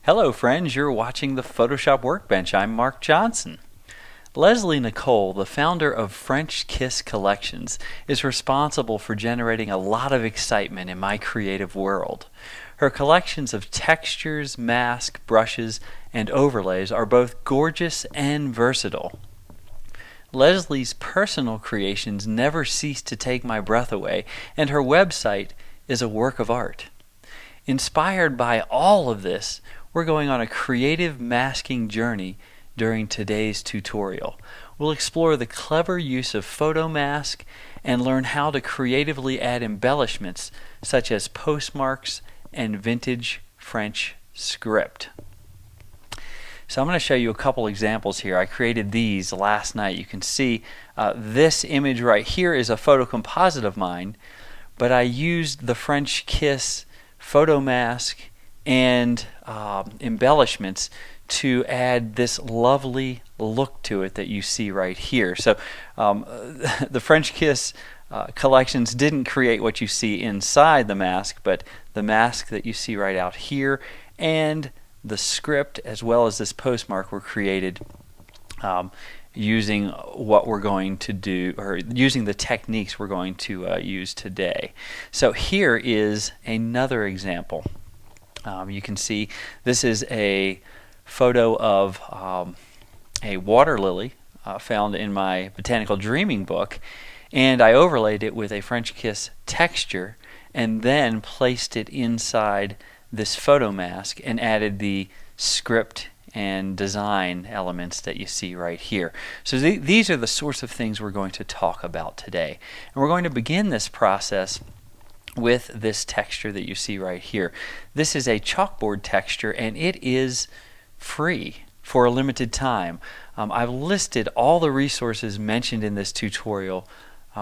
Hello friends, you're watching the Photoshop Workbench. I'm Mark Johnson. Leslie Nicole, the founder of French Kiss Collections, is responsible for generating a lot of excitement in my creative world. Her collections of textures, masks, brushes, and overlays are both gorgeous and versatile. Leslie's personal creations never cease to take my breath away, and her website is a work of art. Inspired by all of this, we're going on a creative masking journey during today's tutorial. We'll explore the clever use of photo mask and learn how to creatively add embellishments such as postmarks and vintage French script. So I'm going to show you a couple examples here. I created these last night. You can see this image right here is a photo composite of mine, but I used the French Kiss photo mask and embellishments to add this lovely look to it that you see right here. So the French Kiss collections didn't create what you see inside the mask, but the mask that you see right out here and the script as well as this postmark were created using what we're going to do, or using the techniques we're going to use today. So here is another example. You can see this is a photo of a water lily found in my Botanical Dreaming book, and I overlaid it with a French Kiss texture and then placed it inside this photo mask and added the script and design elements that you see right here. So these are the sorts of things we're going to talk about today. And we're going to begin this process with this texture that you see right here. This is a chalkboard texture and it is free for a limited time. I've listed all the resources mentioned in this tutorial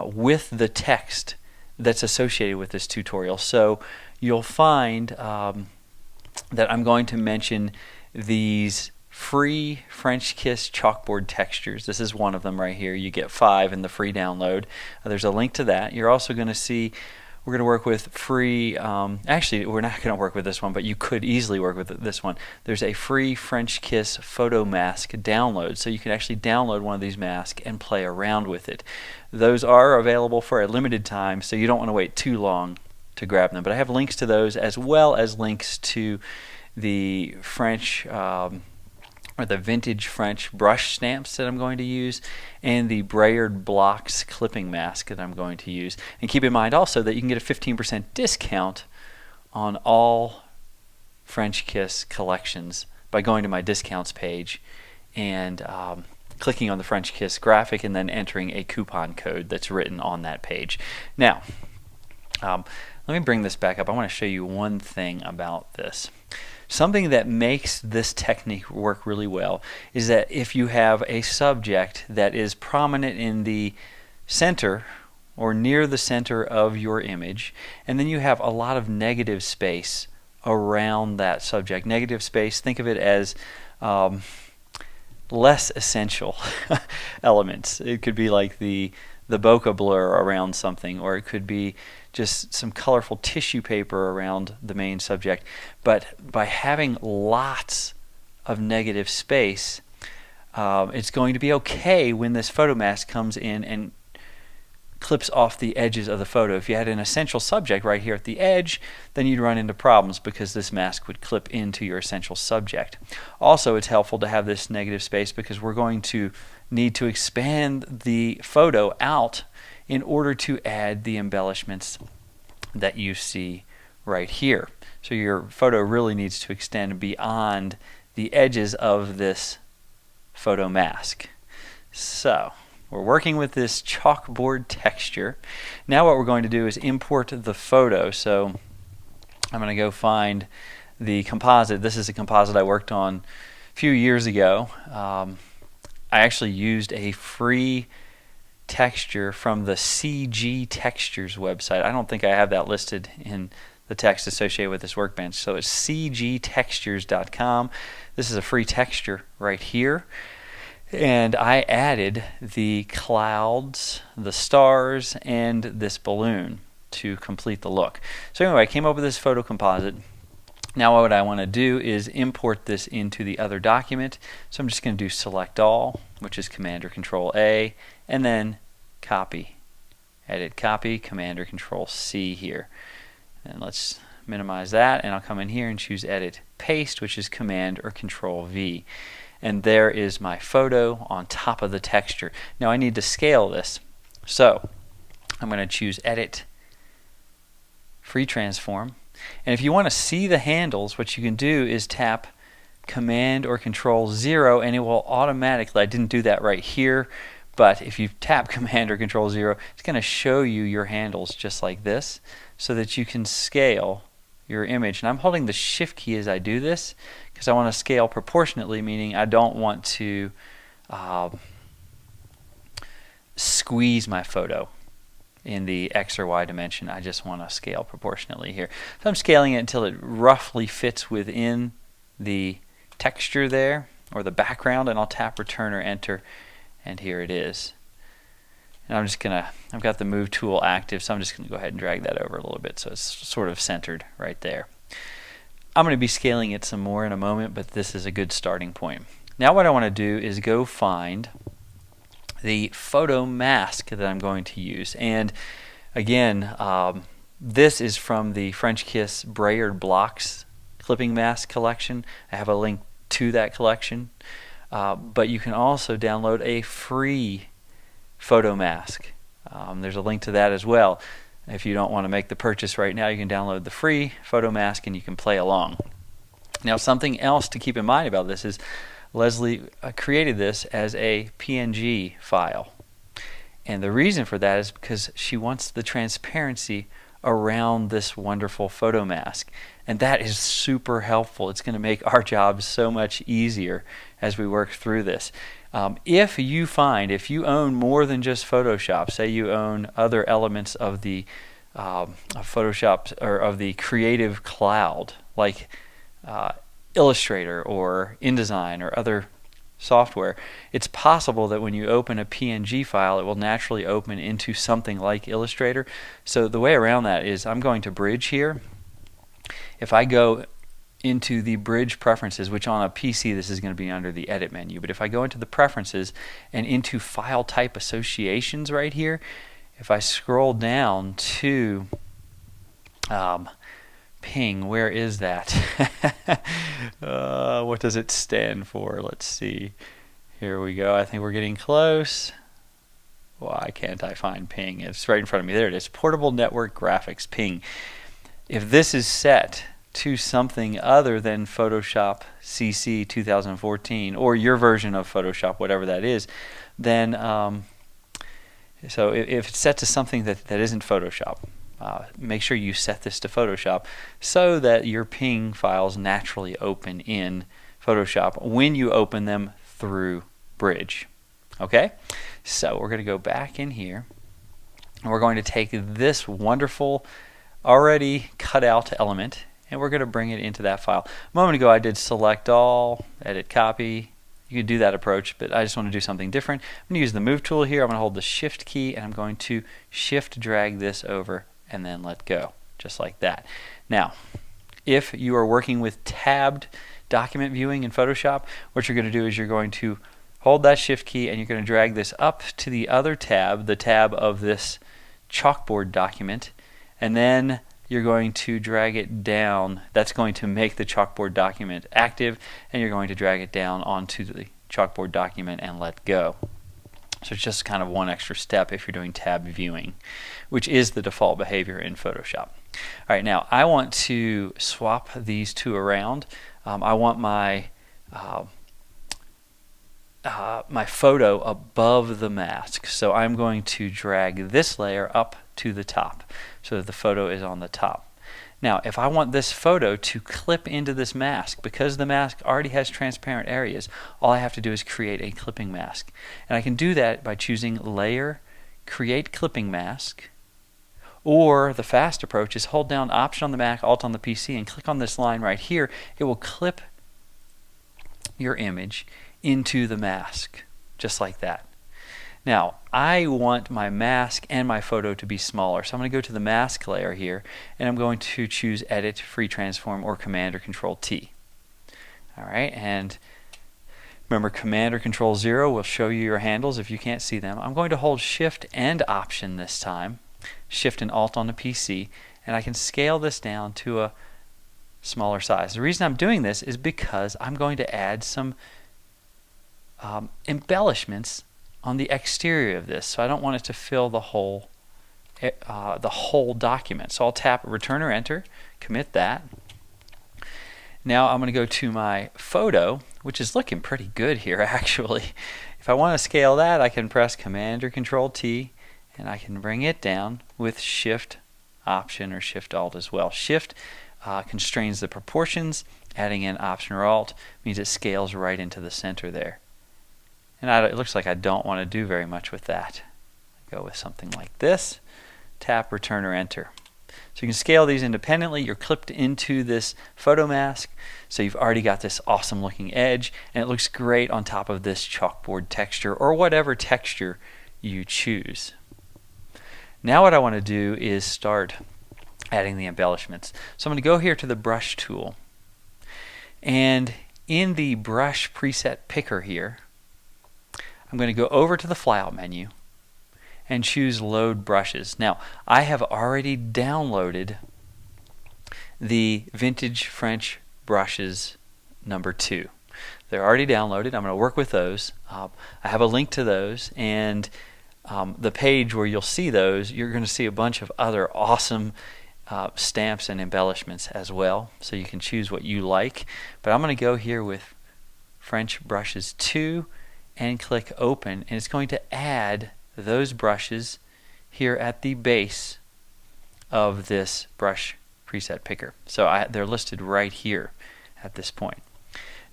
with the text that's associated with this tutorial. So you'll find that I'm going to mention these free French Kiss chalkboard textures. This is one of them right here. You get 5 in the free download. There's a link to that. You're also going to see we're going to work with free, actually we're not going to work with this one, but you could easily work with this one. There's a free French Kiss photo mask download, so you can actually download one of these masks and play around with it. Those are available for a limited time, so you don't want to wait too long to grab them. But I have links to those as well as links to the French or the vintage French brush stamps that I'm going to use and the Brayered blocks clipping mask that I'm going to use. And keep in mind also that you can get a 15% discount on all French Kiss collections by going to my discounts page and clicking on the French Kiss graphic and then entering a coupon code that's written on that page. Now, let me bring this back up. I want to show you one thing about this. Something that makes this technique work really well is that if you have a subject that is prominent in the center or near the center of your image, and then you have a lot of negative space around that subject. Negative space, think of it as less essential elements. It could be like the bokeh blur around something, or it could be just some colorful tissue paper around the main subject. But by having lots of negative space, it's going to be okay when this photo mask comes in and clips off the edges of the photo. If you had an essential subject right here at the edge, then you'd run into problems because this mask would clip into your essential subject. Also, it's helpful to have this negative space because we're going to need to expand the photo out in order to add the embellishments that you see right here. So your photo really needs to extend beyond the edges of this photo mask. So we're working with this chalkboard texture. Now what we're going to do is import the photo. So I'm going to go find the composite. This is a composite I worked on a few years ago. I actually used a free texture from the CG Textures website. I don't think I have that listed in the text associated with this workbench. So it's cgtextures.com. This is a free texture right here. And I added the clouds, the stars, and this balloon to complete the look. So anyway, I came up with this photo composite. Now what I want to do is import this into the other document. So I'm just going to do select all, which is Command or Control A, and then copy. Edit copy, Command or Control C here. And let's minimize that, and I'll come in here and choose edit paste, which is Command or Control V. And there is my photo on top of the texture. Now I need to scale this. So I'm going to choose edit free transform. And if you want to see the handles, what you can do is tap Command or Control 0, and it will automatically, I didn't do that right here, but if you tap Command or Control 0, it's going to show you your handles just like this, so that you can scale your image. And I'm holding the Shift key as I do this because I want to scale proportionately, meaning I don't want to squeeze my photo in the X or Y dimension. I just want to scale proportionately here. So I'm scaling it until it roughly fits within the texture there, or the background, and I'll tap Return or Enter, and here it is. And I'm just gonna, I've got the Move tool active, so I'm just gonna go ahead and drag that over a little bit so it's sort of centered right there. I'm gonna be scaling it some more in a moment, but this is a good starting point. Now what I want to do is go find the photo mask that I'm going to use. And again, this is from the French Kiss Brayered blocks clipping mask collection. I have a link to that collection. But you can also download a free photo mask. There's a link to that as well. If you don't want to make the purchase right now, you can download the free photo mask and you can play along. Now something else to keep in mind about this is Leslie created this as a PNG file. And the reason for that is because she wants the transparency around this wonderful photo mask. And that is super helpful. It's going to make our job so much easier as we work through this. If you own more than just Photoshop, say you own other elements of the Photoshop or of the Creative Cloud, like Illustrator or InDesign or other software, it's possible that when you open a PNG file, it will naturally open into something like Illustrator. So the way around that is I'm going to Bridge here. If I go into the Bridge preferences, which on a PC this is going to be under the Edit menu, but if I go into the preferences and into File Type Associations right here, if I scroll down to Ping, where is that? What does it stand for? Let's see. Here we go. I think we're getting close. Why can't I find Ping? It's right in front of me. There it is. Portable Network Graphics, Ping. If this is set to something other than Photoshop CC 2014 or your version of Photoshop, whatever that is, then so if it's set to something that isn't Photoshop, make sure you set this to Photoshop so that your Ping files naturally open in Photoshop when you open them through Bridge. Okay, so we're going to go back in here and we're going to take this wonderful already cut out element and we're going to bring it into that file. A moment ago I did select all, edit copy. You could do that approach, but I just want to do something different. I'm going to use the Move tool here. I'm going to hold the Shift key and I'm going to Shift drag this over and then let go, just like that. Now, if you are working with tabbed document viewing in Photoshop, what you're going to do is you're going to hold that Shift key and you're going to drag this up to the other tab, the tab of this chalkboard document, and then you're going to drag it down. That's going to make the chalkboard document active, and you're going to drag it down onto the chalkboard document and let go. So it's just kind of one extra step if you're doing tab viewing, which is the default behavior in Photoshop. All right, now I want to swap these two around. I want my my photo above the mask, so I'm going to drag this layer up to the top so that the photo is on the top. Now if I want this photo to clip into this mask, because the mask already has transparent areas, all I have to do is create a clipping mask, and I can do that by choosing Layer, Create Clipping Mask, or the fast approach is hold down Option on the Mac, Alt on the PC, and click on this line right here. It will clip your image into the mask just like that. Now, I want my mask and my photo to be smaller, so I'm going to go to the mask layer here, and I'm going to choose Edit, Free Transform, or Command or Control T. Alright, and remember, Command or Control 0 will show you your handles if you can't see them. I'm going to hold Shift and Option this time, Shift and Alt on the PC, and I can scale this down to a smaller size. The reason I'm doing this is because I'm going to add some embellishments on the exterior of this, so I don't want it to fill the whole document. So I'll tap Return or Enter, commit that. Now I'm going to go to my photo, which is looking pretty good here actually. If I want to scale that, I can press Command or Control T, and I can bring it down with Shift Option or Shift Alt as well. Shift constrains the proportions, adding in Option or Alt means it scales right into the center there. And it looks like I don't want to do very much with that. Go with something like this, tap Return or Enter. So you can scale these independently. You're clipped into this photo mask, so you've already got this awesome looking edge, and it looks great on top of this chalkboard texture or whatever texture you choose. Now what I want to do is start adding the embellishments. So I'm going to go here to the brush tool, and in the brush preset picker here, I'm going to go over to the flyout menu and choose Load Brushes. Now, I have already downloaded the Vintage French brushes number 2. They're already downloaded. I'm going to work with those. I have a link to those, and the page where you'll see those, you're going to see a bunch of other awesome stamps and embellishments as well, so you can choose what you like. But I'm going to go here with French Brushes 2 and click Open, and it's going to add those brushes here at the base of this brush preset picker. So they're listed right here at this point.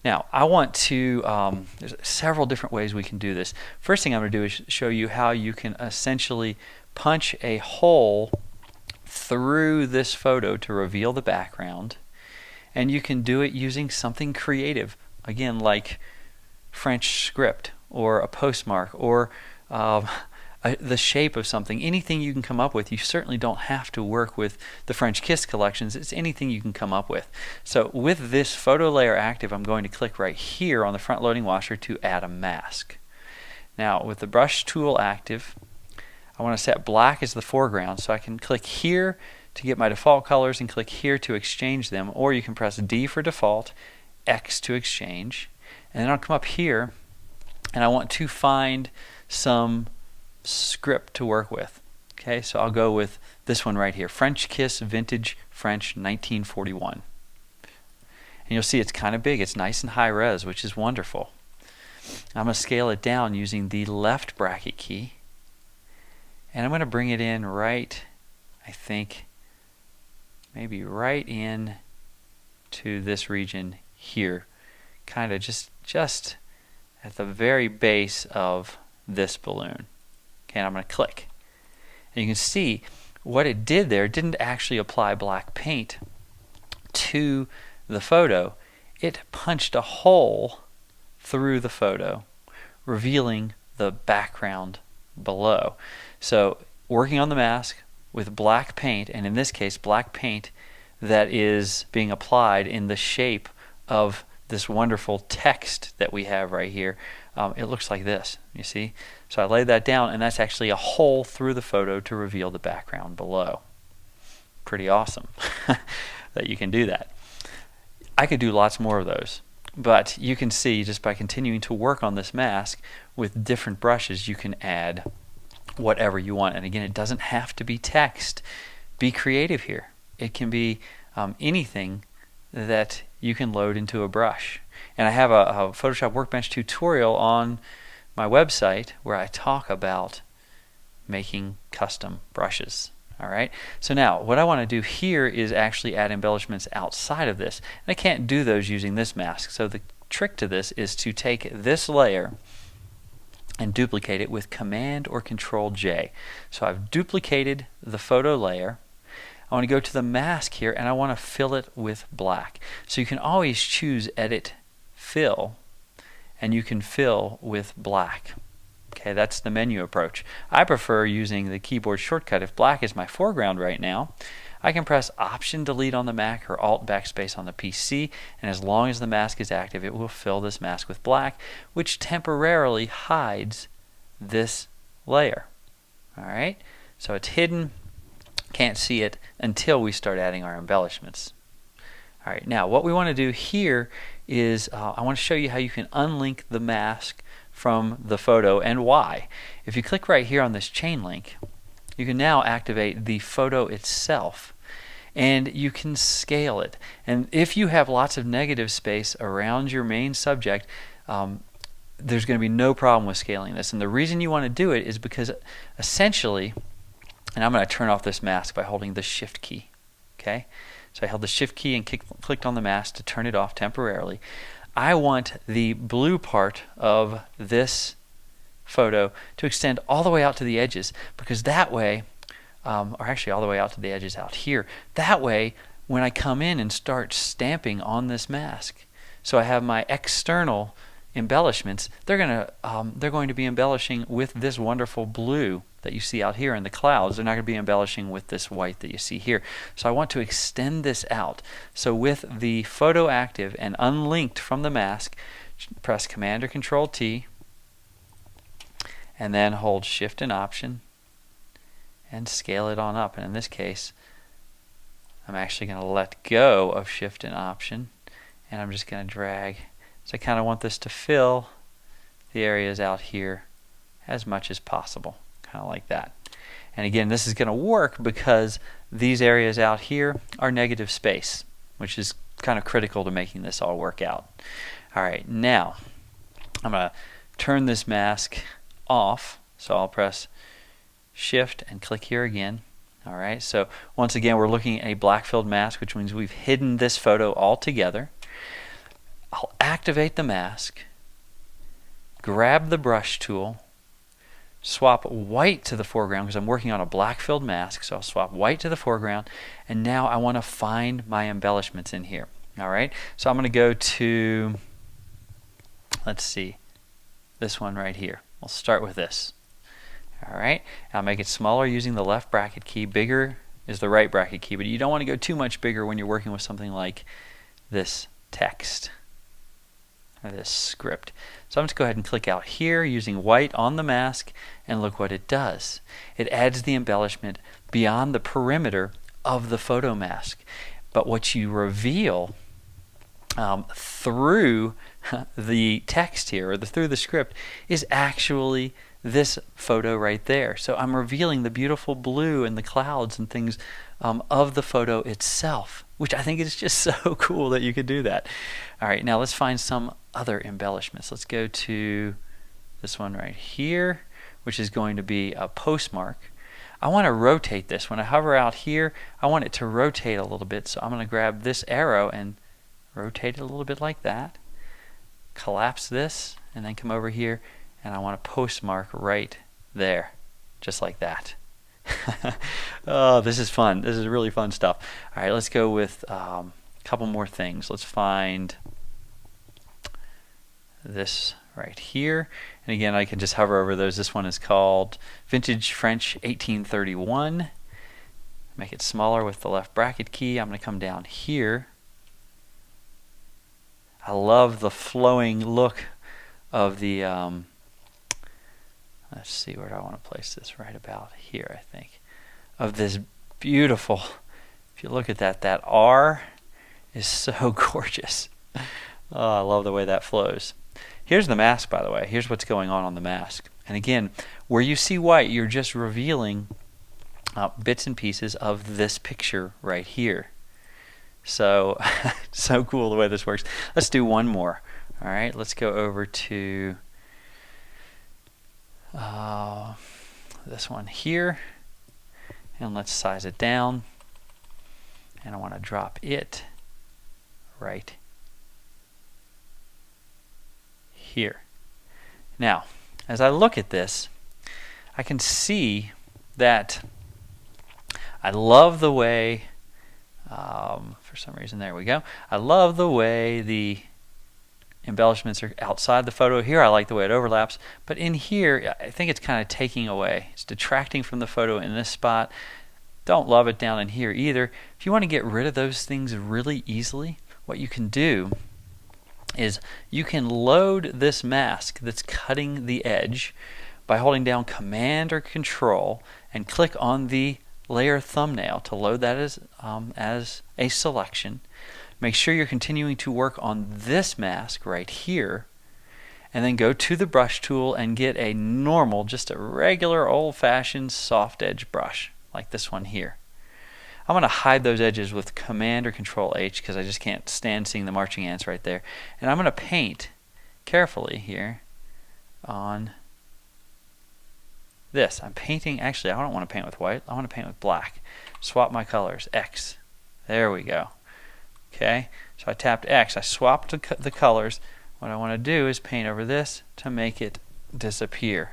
Now I want to, there's several different ways we can do this. First thing I'm going to do is show you how you can essentially punch a hole through this photo to reveal the background, and you can do it using something creative, again, like French script or a postmark or the shape of something. Anything you can come up with. You certainly don't have to work with the French Kiss collections. It's anything you can come up with. So with this photo layer active, I'm going to click right here on the front loading washer to add a mask. Now with the brush tool active, I want to set black as the foreground, so I can click here to get my default colors and click here to exchange them, or you can press D for default, X to exchange, and then I'll come up here and I want to find some script to work with. Okay, so I'll go with this one right here, French Kiss Vintage French 1941. And you'll see it's kind of big. It's nice and high res, which is wonderful. I'm going to scale it down using the left bracket key, and I'm going to bring it in right, I think, maybe right in to this region here, kind of just at the very base of this balloon. Okay, and I'm going to click. And you can see what it did there. It didn't actually apply black paint to the photo. It punched a hole through the photo, revealing the background below. So working on the mask with black paint, and in this case black paint that is being applied in the shape of this wonderful text that we have right here, it looks like this, you see? So I laid that down, and that's actually a hole through the photo to reveal the background below. Pretty awesome that you can do that. I could do lots more of those, but you can see just by continuing to work on this mask with different brushes, you can add whatever you want. And again, it doesn't have to be text. Be creative here. It can be anything that you can load into a brush. And I have a Photoshop Workbench tutorial on my website where I talk about making custom brushes. Alright, so now what I want to do here is actually add embellishments outside of this. And I can't do those using this mask. So the trick to this is to take this layer and duplicate it with Command or Control J. So I've duplicated the photo layer. I want to go to the mask here, and I want to fill it with black. So you can always choose Edit, Fill, and you can fill with black. Okay, that's the menu approach. I prefer using the keyboard shortcut. If black is my foreground right now, I can press Option Delete on the Mac or Alt Backspace on the PC, and as long as the mask is active, it will fill this mask with black, which temporarily hides this layer. Alright, so it's hidden, can't see it until we start adding our embellishments. Alright, now what we want to do here is I want to show you how you can unlink the mask from the photo and why. If you click right here on this chain link, you can now activate the photo itself, and you can scale it. And if you have lots of negative space around your main subject, there's going to be no problem with scaling this. And the reason you want to do it is because essentially, and I'm going to turn off this mask by holding the Shift key. Okay, so I held the Shift key and clicked on the mask to turn it off temporarily. I want the blue part of this photo to extend all the way out to the edges, because that way, or actually all the way out to the edges out here, that way when I come in and start stamping on this mask, so I have my external embellishments, they're going to be embellishing with this wonderful blue that you see out here in the clouds. They're not going to be embellishing with this white that you see here. So I want to extend this out. So with the photo active and unlinked from the mask, press Command or Control T, and then hold Shift and Option and scale it on up. And in this case, I'm actually going to let go of Shift and Option, and I'm just going to drag. So I kind of want this to fill the areas out here as much as possible, kind of like that. And again, this is going to work because these areas out here are negative space, which is kind of critical to making this all work out. Alright, now I'm going to turn this mask off, so I'll press Shift and click here again. Alright, so once again we're looking at a black filled mask, which means we've hidden this photo altogether. I'll activate the mask, grab the brush tool, swap white to the foreground because I'm working on a black filled mask, so I'll swap white to the foreground, and now I want to find my embellishments in here. Alright, so I'm going to go to, let's see, this one right here. We'll start with this. Alright, I'll make it smaller using the left bracket key. Bigger is the right bracket key, but you don't want to go too much bigger when you're working with something like this text or this script. So I'm just going to go ahead and click out here using white on the mask, and look what it does. It adds the embellishment beyond the perimeter of the photo mask. But what you reveal through the text here, or through the script, is actually this photo right there. So I'm revealing the beautiful blue and the clouds and things of the photo itself, which I think is just so cool that you could do that. Alright, now let's find some other embellishments. Let's go to this one right here, which is going to be a postmark. I want to rotate this. When I hover out here, I want it to rotate a little bit, so I'm going to grab this arrow and rotate it a little bit like that. Collapse this, and then come over here, and I want a postmark right there, just like that. Oh, this is fun. This is really fun stuff. All right, let's go with a couple more things. Let's find this right here. And again, I can just hover over those. This one is called Vintage French 1831. Make it smaller with the left bracket key. I'm going to come down here. I love the flowing look of the, let's see, where do I want to place this? Right about here, I think. Of this beautiful, if you look at that, that R is so gorgeous. Oh, I love the way that flows. Here's the mask, by the way. Here's what's going on the mask. And again, where you see white, you're just revealing bits and pieces of this picture right here. So, so cool the way this works. Let's do one more. All right, let's go over to this one here, and let's size it down. And I want to drop it right here. Now, as I look at this, I can see that I love the way, for some reason, there we go. I love the way the embellishments are outside the photo. Here I like the way it overlaps, but in here I think it's kind of taking away. It's detracting from the photo in this spot. Don't love it down in here either. If you want to get rid of those things really easily, what you can do is you can load this mask that's cutting the edge by holding down Command or Control and click on the layer thumbnail to load that as a selection. Make sure you're continuing to work on this mask right here, and then go to the brush tool and get a normal, just a regular old-fashioned soft edge brush like this one here. I'm going to hide those edges with Command or Control H because I just can't stand seeing the marching ants right there. And I'm going to paint carefully here on this. I'm painting, actually I don't want to paint with white, I want to paint with black. Swap my colors, X. There we go. Okay, so I tapped X, I swapped the colors. What I want to do is paint over this to make it disappear.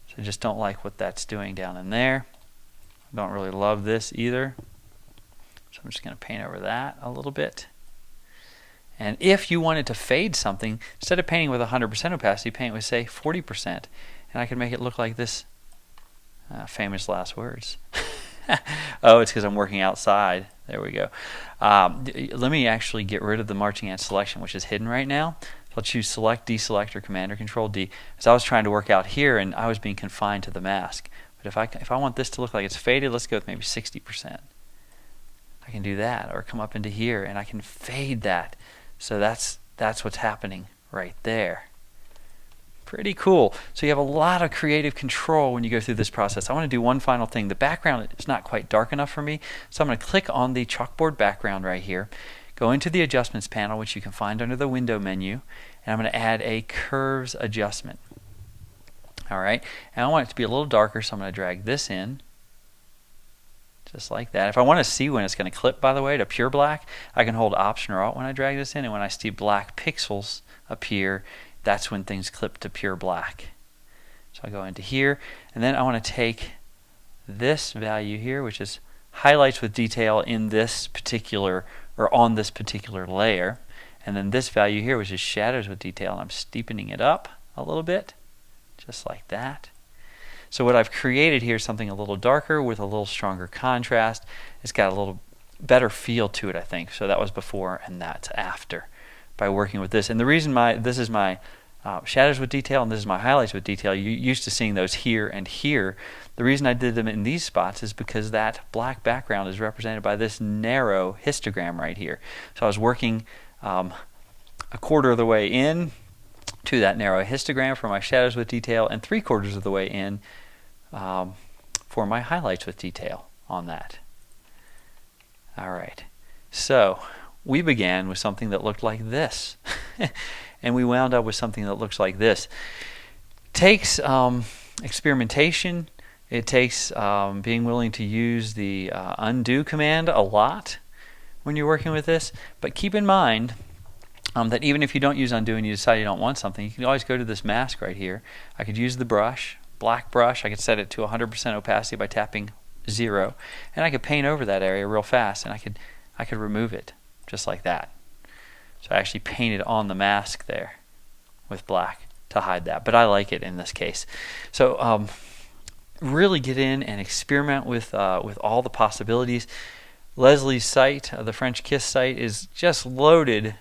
So I just don't like what that's doing down in there. Don't really love this either. So I'm just going to paint over that a little bit. And if you wanted to fade something, instead of painting with 100% opacity, paint with, say, 40%. And I can make it look like this. Famous last words. Oh, it's because I'm working outside. There we go. Let me actually get rid of the marching ant selection, which is hidden right now. So I'll choose Select, Deselect, or Command or Control D. As I was trying to work out here, and I was being confined to the mask. But if I want this to look like it's faded, let's go with maybe 60%. I can do that, or come up into here and I can fade that. So that's what's happening right there. Pretty cool. So you have a lot of creative control when you go through this process. I want to do one final thing. The background is not quite dark enough for me, so I'm going to click on the chalkboard background right here, go into the Adjustments panel, which you can find under the Window menu, and I'm going to add a Curves adjustment. Alright, and I want it to be a little darker, so I'm going to drag this in, just like that. If I want to see when it's going to clip, by the way, to pure black, I can hold Option or Alt when I drag this in, and when I see black pixels appear, that's when things clip to pure black. So I go into here, and then I want to take this value here, which is highlights with detail in this particular, or on this particular layer, and then this value here, which is shadows with detail, and I'm steepening it up a little bit. Just like that. So what I've created here is something a little darker with a little stronger contrast. It's got a little better feel to it, I think. So that was before and that's after by working with this. And the reason this is my shadows with detail and this is my highlights with detail, you're used to seeing those here and here. The reason I did them in these spots is because that black background is represented by this narrow histogram right here. So I was working a quarter of the way in to that narrow histogram for my shadows with detail, and 3/4 of the way in for my highlights with detail on that. Alright, so we began with something that looked like this and we wound up with something that looks like this. It takes experimentation, it takes being willing to use the undo command a lot when you're working with this, but keep in mind that even if you don't use undo and you decide you don't want something, you can always go to this mask right here. I could use the brush, black brush. I could set it to 100% opacity by tapping 0, and I could paint over that area real fast, and I could remove it just like that. So I actually painted on the mask there with black to hide that, but I like it in this case. So really get in and experiment with all the possibilities. Leslie's site, the French Kiss site, is just loaded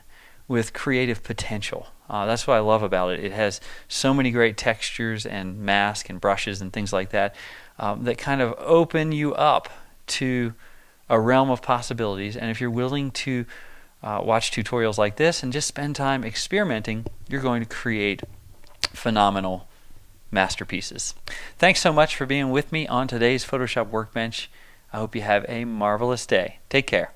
with creative potential. That's what I love about it. It has so many great textures and masks and brushes and things like that that kind of open you up to a realm of possibilities. And if you're willing to watch tutorials like this and just spend time experimenting, you're going to create phenomenal masterpieces. Thanks so much for being with me on today's Photoshop Workbench. I hope you have a marvelous day. Take care.